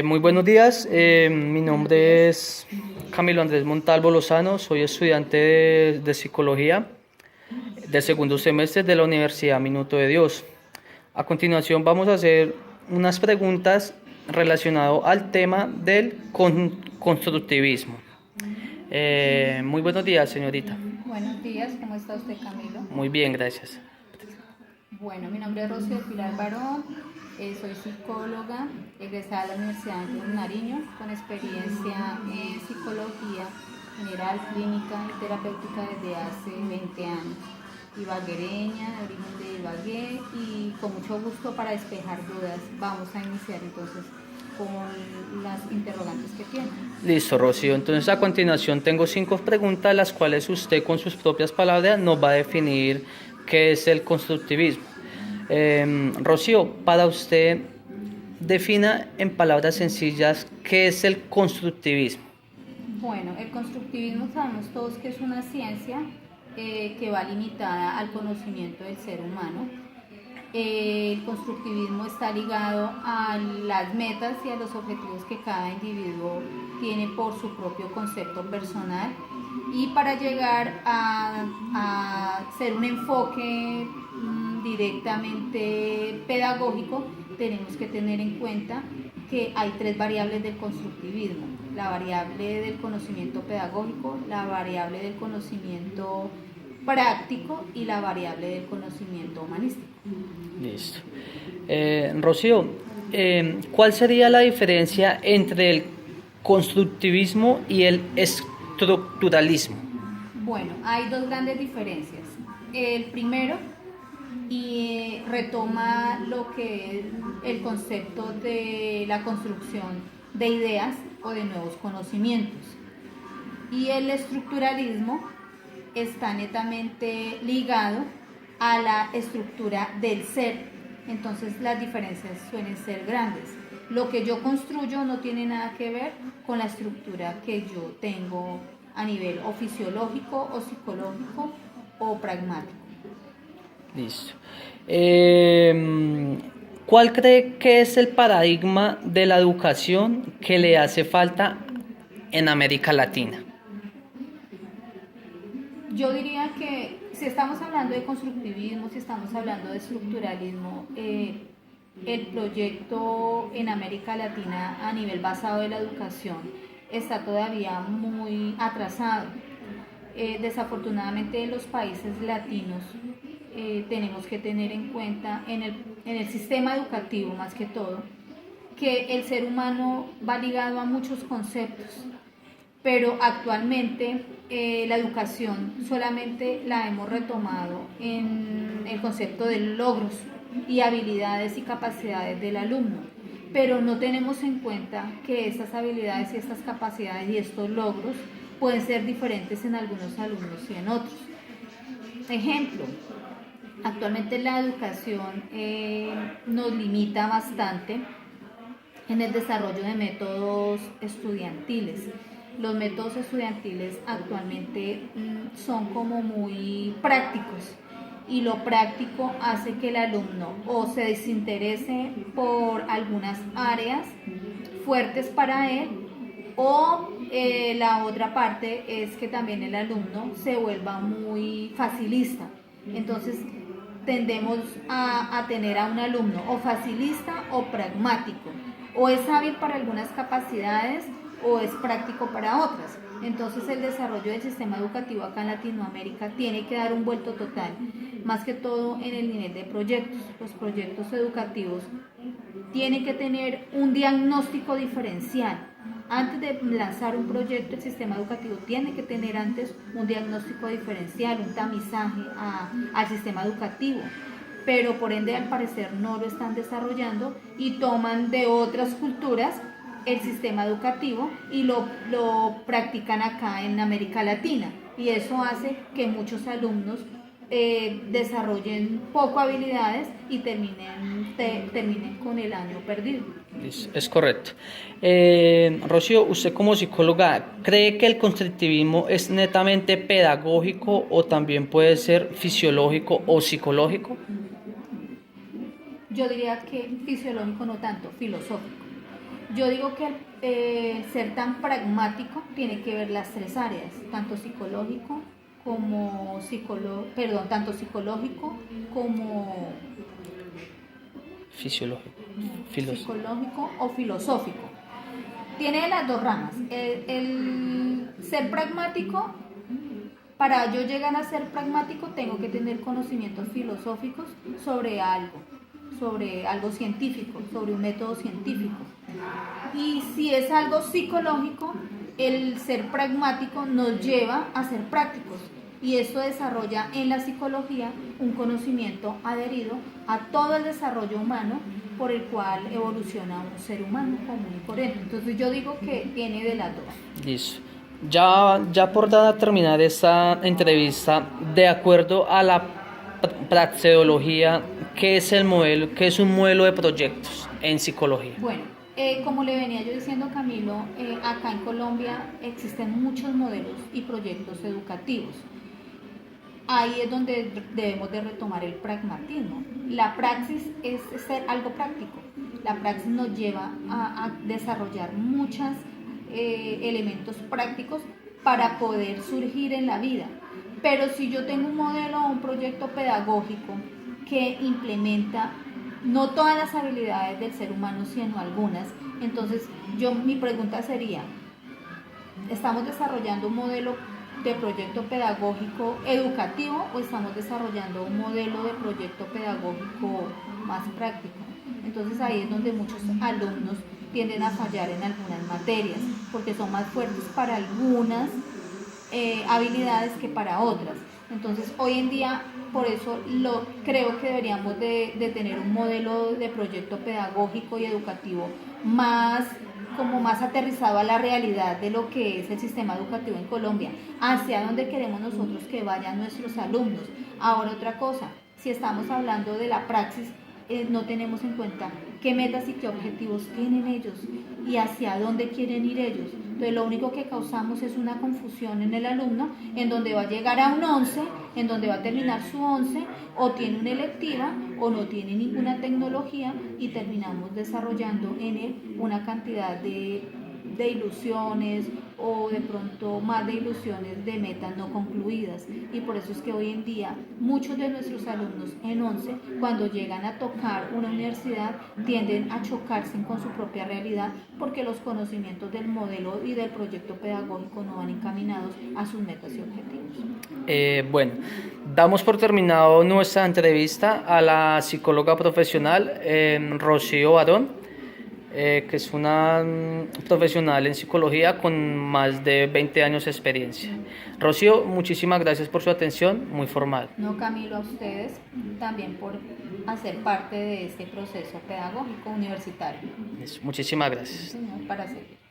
Muy buenos días, mi nombre es Camilo Andrés Montalvo Lozano, soy estudiante de Psicología del segundo semestre de la Universidad Minuto de Dios. A continuación vamos a hacer unas preguntas relacionadas al tema del constructivismo. Muy buenos días, señorita. Buenos días, ¿cómo está usted, Camilo? Muy bien, gracias. Bueno, mi nombre es Rocío Pilar Barón, soy psicóloga, egresada de la Universidad de Nariño, con experiencia en psicología general, clínica y terapéutica desde hace 20 años. Ibaguereña, de origen de Ibagué, y con mucho gusto para despejar dudas vamos a iniciar entonces con las interrogantes que tiene. Listo, Rocío. Entonces, a continuación tengo 5 preguntas, las cuales usted con sus propias palabras nos va a definir qué es el constructivismo. Rocío, para usted, defina en palabras sencillas qué es el constructivismo. Bueno, el constructivismo sabemos todos que es una ciencia que va limitada al conocimiento del ser humano. El constructivismo está ligado a las metas y a los objetivos que cada individuo tiene por su propio concepto personal, y para llegar a ser un enfoque directamente pedagógico tenemos que tener en cuenta que hay 3 variables del constructivismo: la variable del conocimiento pedagógico, la variable del conocimiento práctico y la variable del conocimiento humanístico. Listo. Rocío, ¿cuál sería la diferencia entre el constructivismo y el estructuralismo? Bueno, hay 2 grandes diferencias. El primero retoma lo que es el concepto de la construcción de ideas o de nuevos conocimientos. Y el estructuralismo está netamente ligado a la estructura del ser. Entonces las diferencias suelen ser grandes. Lo que yo construyo no tiene nada que ver con la estructura que yo tengo a nivel o fisiológico o psicológico o pragmático. Listo. ¿Cuál cree que es el paradigma de la educación que le hace falta en América Latina? Yo diría que si estamos hablando de constructivismo, si estamos hablando de estructuralismo, el proyecto en América Latina a nivel basado de la educación está todavía muy atrasado. Desafortunadamente en los países latinos tenemos que tener en cuenta en el sistema educativo más que todo que el ser humano va ligado a muchos conceptos, pero actualmente la educación solamente la hemos retomado en el concepto de logros y habilidades y capacidades del alumno, pero no tenemos en cuenta que estas habilidades y estas capacidades y estos logros pueden ser diferentes en algunos alumnos y en otros. Ejemplo, actualmente la educación nos limita bastante en el desarrollo de métodos estudiantiles. Los métodos estudiantiles actualmente son como muy prácticos, y lo práctico hace que el alumno o se desinterese por algunas áreas fuertes para él, o la otra parte es que también el alumno se vuelva muy facilista. Entonces tendemos a tener a un alumno o facilista o pragmático, o es hábil para algunas capacidades o es práctico para otras. Entonces el desarrollo del sistema educativo acá en Latinoamérica tiene que dar un vuelto total, más que todo en el nivel de proyectos. Los proyectos educativos tienen que tener un diagnóstico diferencial. Antes de lanzar un proyecto, el sistema educativo tiene que tener antes un diagnóstico diferencial, un tamizaje al sistema educativo, pero por ende al parecer no lo están desarrollando y toman de otras culturas el sistema educativo y lo practican acá en América Latina, y eso hace que muchos alumnos desarrollen poco habilidades y terminen con el año perdido. Es correcto. Rocío, usted como psicóloga, ¿cree que el constructivismo es netamente pedagógico o también puede ser fisiológico o psicológico? Yo diría que fisiológico no tanto, filosófico. Yo digo que ser tan pragmático tiene que ver las tres áreas, tanto psicológico como tanto psicológico como Fisiológico. psicológico o filosófico. Tiene las dos ramas. El ser pragmático, para yo llegar a ser pragmático, tengo que tener conocimientos filosóficos sobre algo científico, sobre un método científico. Y si es algo psicológico, el ser pragmático nos lleva a ser prácticos. Y esto desarrolla en la psicología un conocimiento adherido a todo el desarrollo humano por el cual evoluciona un ser humano común y corriente. Entonces yo digo que tiene de las dos. Listo. Ya por terminar esta entrevista, de acuerdo a la praxeología, ¿qué es el modelo, qué es un modelo de proyectos en psicología? Bueno, como le venía yo diciendo, Camilo, acá en Colombia existen muchos modelos y proyectos educativos. Ahí es donde debemos de retomar el pragmatismo. La praxis es ser algo práctico. La praxis nos lleva a desarrollar muchos elementos prácticos para poder surgir en la vida. Pero si yo tengo un modelo o un proyecto pedagógico que implementa no todas las habilidades del ser humano, sino algunas, entonces mi pregunta sería, ¿estamos desarrollando un modelo de proyecto pedagógico educativo o estamos desarrollando un modelo de proyecto pedagógico más práctico? Entonces ahí es donde muchos alumnos tienden a fallar en algunas materias, porque son más fuertes para algunas habilidades que para otras. Entonces hoy en día, por eso creo que deberíamos de tener un modelo de proyecto pedagógico y educativo más aterrizado a la realidad de lo que es el sistema educativo en Colombia, hacia donde queremos nosotros que vayan nuestros alumnos. Ahora otra cosa, si estamos hablando de la praxis, no tenemos en cuenta qué metas y qué objetivos tienen ellos y hacia dónde quieren ir ellos. Entonces lo único que causamos es una confusión en el alumno, en donde va a llegar a un 11, en donde va a terminar su 11, o tiene una electiva o no tiene ninguna tecnología, y terminamos desarrollando en él una cantidad de ilusiones, o de pronto más de ilusiones de metas no concluidas. Y por eso es que hoy en día muchos de nuestros alumnos en 11, cuando llegan a tocar una universidad, tienden a chocarse con su propia realidad, porque los conocimientos del modelo y del proyecto pedagógico no van encaminados a sus metas y objetivos. Bueno, damos por terminado nuestra entrevista a la psicóloga profesional Rocío Barón, que es una profesional en psicología con más de 20 años de experiencia. Rocío, muchísimas gracias por su atención, muy formal. No, Camilo, a ustedes también por hacer parte de este proceso pedagógico universitario. Muchísimas gracias. Señor, para servir.